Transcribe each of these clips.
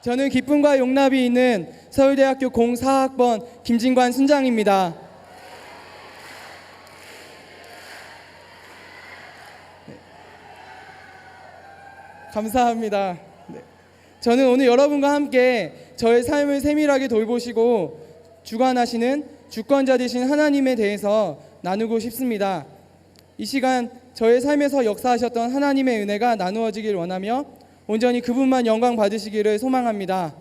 저는 기쁨과 용납이 있는 서울대학교 04학번 김진관 순장입니다. 네. 감사합니다. 네. 저는 오늘 여러분과 함께 저의 삶을 세밀하게 돌보시고 주관하시는 주권자 되신 하나님에 대해서 나누고 싶습니다. 이 시간 저의 삶에서 역사하셨던 하나님의 은혜가 나누어지길 원하며 온전히 그분만 영광 받으시기를 소망합니다.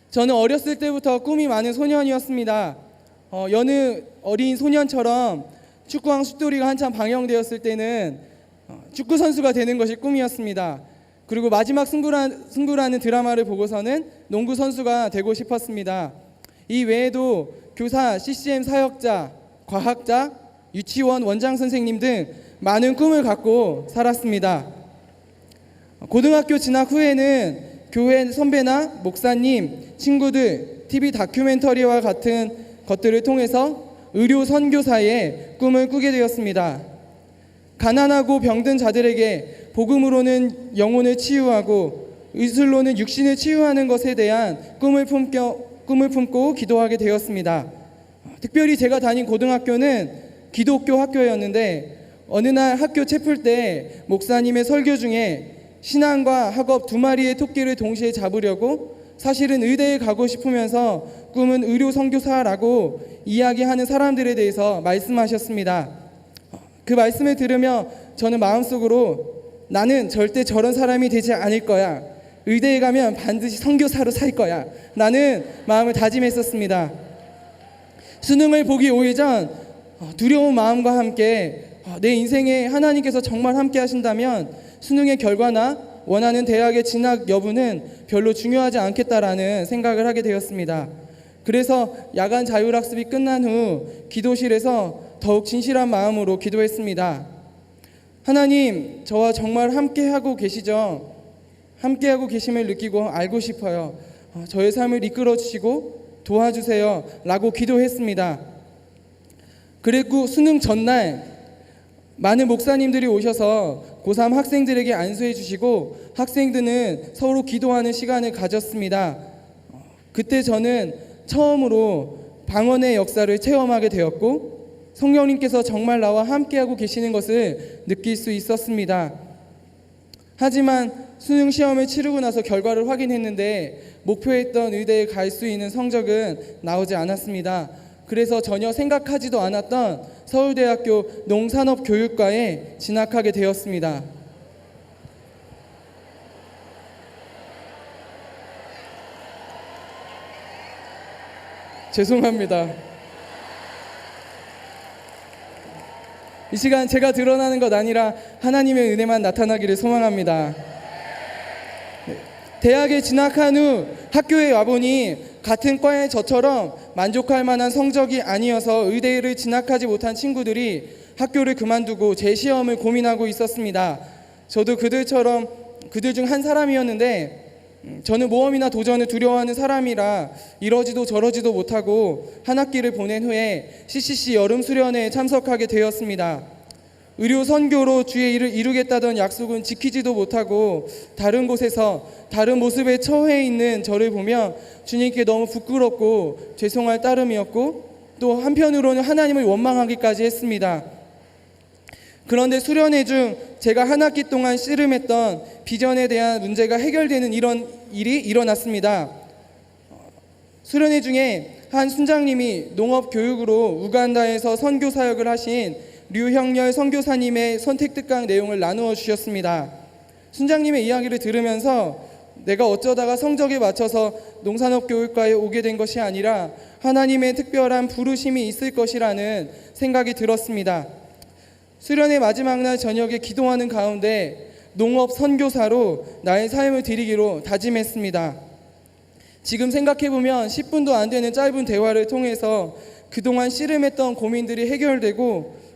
저는 어렸을 때부터 꿈이 많은 소년이었습니다. 여느 어린 소년처럼 축구왕 숫돌이가 한참 방영되었을 때는 축구 선수가 되는 것이 꿈이었습니다. 그리고 마지막 승부라는 드라마를 보고서는 농구 선수가 되고 싶었습니다. 이 외에도 교사, CCM 사역자, 과학자, 유치원 원장 선생님 등 많은 꿈을 갖고 살았습니다. 고등학교 진학 후에는 교회 선배나 목사님, 친구들, TV 다큐멘터리와 같은 것들을 통해서 의료 선교사의 꿈을 꾸게 되었습니다. 가난하고 병든 자들에게 복음으로는 영혼을 치유하고 의술로는 육신을 치유하는 것에 대한 꿈을 품고 기도하게 되었습니다. 특별히 제가 다닌 고등학교는 기독교 학교였는데 어느 날 학교 채플 때 목사님의 설교 중에 신앙과 학업 두 마리의 토끼를 동시에 잡으려고 사실은 의대에 가고 싶으면서 꿈은 의료 선교사라고 이야기하는 사람들에 대해서 말씀하셨습니다. 그 말씀을 들으며 저는 마음속으로 나는 절대 저런 사람이 되지 않을 거야. 의대에 가면 반드시 선교사로 살 거야. 라는 마음을 다짐했었습니다. 수능을 보기 5일 전 두려운 마음과 함께 내 인생에 하나님께서 정말 함께 하신다면 수능의 결과나 원하는 대학의 진학 여부는 별로 중요하지 않겠다라는 생각을 하게 되었습니다. 그래서 야간 자율학습이 끝난 후 기도실에서 더욱 진실한 마음으로 기도했습니다. 하나님, 저와 정말 함께하고 계시죠? 함께하고 계심을 느끼고 알고 싶어요. 저의 삶을 이끌어 주시고 도와주세요 라고 기도했습니다. 그리고 수능 전날 많은 목사님들이 오셔서 고3 학생들에게 안수해 주시고 학생들은 서로 기도하는 시간을 가졌습니다. 그때 저는 처음으로 방언의 역사를 체험하게 되었고 성령님께서 정말 나와 함께하고 계시는 것을 느낄 수 있었습니다. 하지만 수능 시험을 치르고 나서 결과를 확인했는데 목표했던 의대에 갈 수 있는 성적은 나오지 않았습니다. 그래서 전혀 생각하지도 않았던 서울대학교 농산업교육과에 진학하게 되었습니다. 죄송합니다. 이 시간 제가 드러나는 것 아니라 하나님의 은혜만 나타나기를 소망합니다. 대학에 진학한 후 학교에 와보니 같은 과의 저처럼 만족할 만한 성적이 아니어서 의대를 진학하지 못한 친구들이 학교를 그만두고 재시험을 고민하고 있었습니다. 저도 그들 중 한 사람이었는데 저는 모험이나 도전을 두려워하는 사람이라 이러지도 저러지도 못하고 한 학기를 보낸 후에 CCC 여름 수련회에 참석하게 되었습니다. 의료 선교로 주의 일을 이루겠다던 약속은 지키지도 못하고 다른 곳에서 다른 모습에 처해 있는 저를 보며 주님께 너무 부끄럽고 죄송할 따름이었고 또 한편으로는 하나님을 원망하기까지 했습니다. 그런데 수련회 중 제가 한 학기 동안 씨름했던 비전에 대한 문제가 해결되는 이런 일이 일어났습니다. 수련회 중에 한 순장님이 농업교육으로 우간다에서 선교 사역을 하신 류형렬 선교사님의 선택특강 내용을 나누어 주셨습니다. 순장님의 이야기를 들으면서 내가 어쩌다가 성적에 맞춰서 농산업교육과에 오게 된 것이 아니라 하나님의 특별한 부르심이 있을 것이라는 생각이 들었습니다. 수련의 마지막 날 저녁에 기도하는 가운데 농업 선교사로 나의 삶을 드리기로 다짐했습니다. 지금 생각해보면 10분도 안 되는 짧은 대화를 통해서 그동안 씨름했던 고민들이 해결되고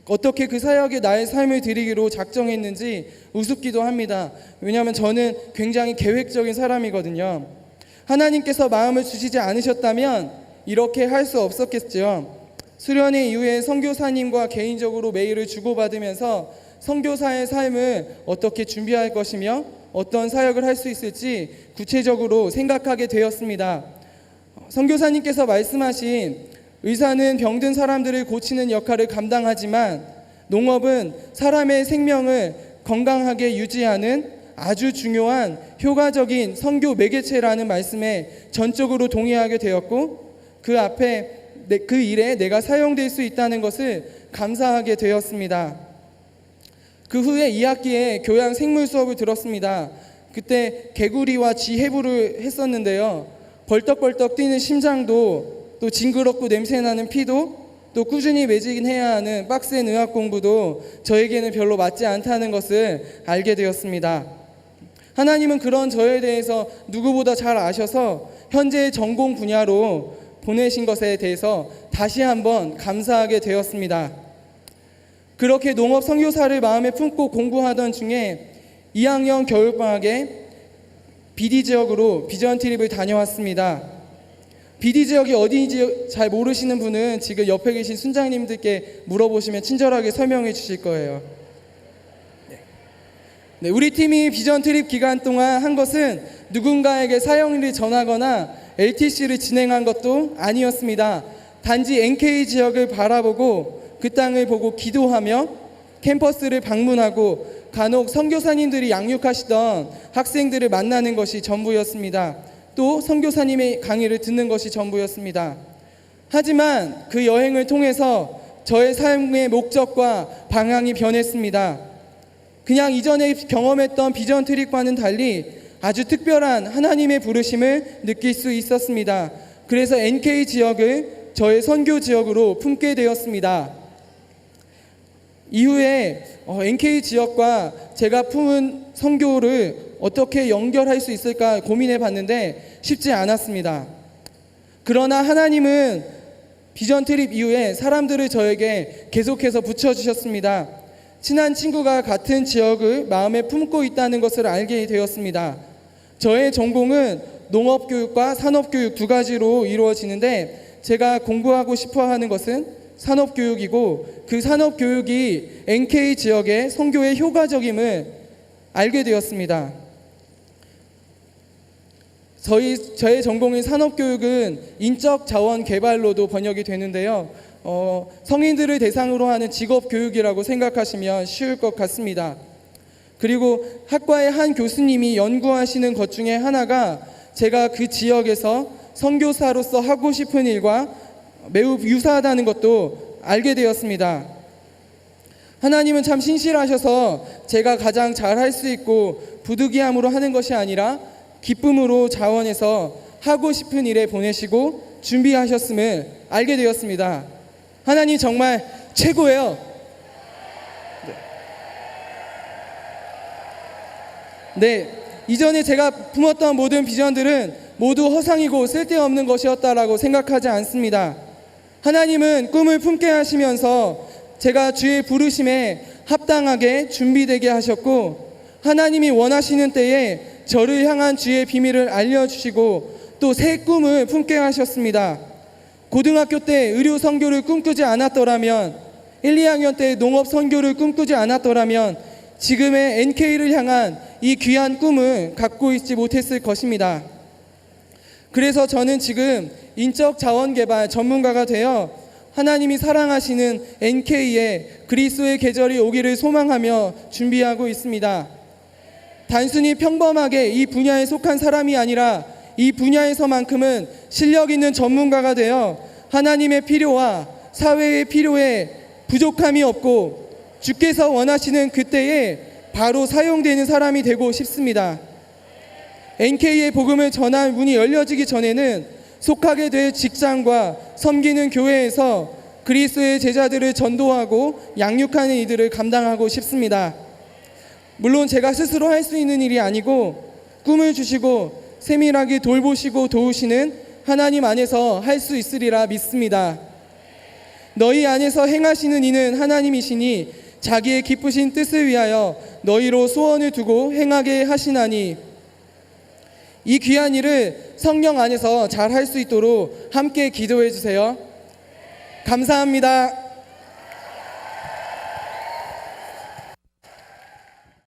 어떻게 그 사역에 나의 삶을 드리기로 작정했는지 우습기도 합니다. 왜냐하면 저는 굉장히 계획적인 사람이거든요. 하나님께서 마음을 주시지 않으셨다면 이렇게 할 수 없었겠죠. 수련회 이후에 선교사님과 개인적으로 메일을 주고받으면서 선교사의 삶을 어떻게 준비할 것이며 어떤 사역을 할 수 있을지 구체적으로 생각하게 되었습니다. 선교사님께서 말씀하신 의사는 병든 사람들을 고치는 역할을 감당하지만 농업은 사람의 생명을 건강하게 유지하는 아주 중요한 효과적인 선교 매개체라는 말씀에 전적으로 동의하게 되었고, 그 일에 내가 사용될 수 있다는 것을 감사하게 되었습니다. 그 후에 2학기에 교양 생물 수업을 들었습니다. 그때 개구리와 쥐 해부를 했었는데요. 벌떡벌떡 뛰는 심장도, 또 징그럽고 냄새나는 피도, 또 꾸준히 매진해야 하는 빡센 의학 공부도 저에게는 별로 맞지 않다는 것을 알게 되었습니다. 하나님은 그런 저에 대해서 누구보다 잘 아셔서 현재의 전공 분야로 보내신 것에 대해서 다시 한번 감사하게 되었습니다. 그렇게 농업 선교사를 마음에 품고 공부하던 중에 2학년 겨울방학에 BD 지역으로 비전 트립을 다녀왔습니다. BD 지역이 어디인지 잘 모르시는 분은 지금 옆에 계신 순장님들께 물어보시면 친절하게 설명해 주실 거예요. 네, 우리 팀이 비전 트립 기간 동안 한 것은 누군가에게 사역일을 전하거나 LTC를 진행한 것도 아니었습니다. 단지 NK 지역을 바라보고 그 땅을 보고 기도하며 캠퍼스를 방문하고 간혹 선교사님들이 양육하시던 학생들을 만나는 것이 전부였습니다. 또 선교사님의 강의를 듣는 것이 전부였습니다. 하지만 그 여행을 통해서 저의 삶의 목적과 방향이 변했습니다. 그냥 이전에 경험했던 비전 트립과는 달리 아주 특별한 하나님의 부르심을 느낄 수 있었습니다. 그래서 NK 지역을 저의 선교 지역으로 품게 되었습니다. 이후에 NK 지역과 제가 품은 선교를 어떻게 연결할 수 있을까 고민해 봤는데 쉽지 않았습니다. 그러나 하나님은 비전 트립 이후에 사람들을 저에게 계속해서 붙여주셨습니다. 친한 친구가 같은 지역을 마음에 품고 있다는 것을 알게 되었습니다. 저의 전공은 농업교육과 산업교육 두 가지로 이루어지는데 제가 공부하고 싶어 하는 것은 산업교육이고, 그 산업교육이 NK 지역의 선교의 효과적임을 알게 되었습니다. 저의 전공인 산업교육은 인적 자원 개발로도 번역이 되는데요. 성인들을 대상으로 하는 직업교육이라고 생각하시면 쉬울 것 같습니다. 그리고 학과의 한 교수님이 연구하시는 것 중에 하나가 제가 그 지역에서 선교사로서 하고 싶은 일과 매우 유사하다는 것도 알게 되었습니다. 하나님은 참 신실하셔서 제가 가장 잘할 수 있고 부득이함으로 하는 것이 아니라 기쁨으로 자원해서 하고 싶은 일에 보내시고 준비하셨음을 알게 되었습니다. 하나님 정말 최고예요. 네, 이전에 제가 품었던 모든 비전들은 모두 허상이고 쓸데없는 것이었다라고 생각하지 않습니다. 하나님은 꿈을 품게 하시면서 제가 주의 부르심에 합당하게 준비되게 하셨고, 하나님이 원하시는 때에 저를 향한 주의 비밀을 알려주시고 또 새 꿈을 품게 하셨습니다. 고등학교 때 의료 선교를 꿈꾸지 않았더라면, 1, 2학년 때 농업 선교를 꿈꾸지 않았더라면 지금의 NK를 향한 이 귀한 꿈을 갖고 있지 못했을 것입니다. 그래서 저는 지금 인적 자원 개발 전문가가 되어 하나님이 사랑하시는 NK에 그리스도의 계절이 오기를 소망하며 준비하고 있습니다. 단순히 평범하게 이 분야에 속한 사람이 아니라 이 분야에서만큼은 실력 있는 전문가가 되어 하나님의 필요와 사회의 필요에 부족함이 없고 주께서 원하시는 그때에 바로 사용되는 사람이 되고 싶습니다. NK의 복음을 전할 문이 열려지기 전에는 속하게 될 직장과 섬기는 교회에서 그리스도의 제자들을 전도하고 양육하는 이들을 감당하고 싶습니다. 물론 제가 스스로 할 수 있는 일이 아니고 꿈을 주시고 세밀하게 돌보시고 도우시는 하나님 안에서 할 수 있으리라 믿습니다. 너희 안에서 행하시는 이는 하나님이시니 자기의 기쁘신 뜻을 위하여 너희로 소원을 두고 행하게 하시나니, 이 귀한 일을 성령 안에서 잘 할 수 있도록 함께 기도해 주세요. 감사합니다.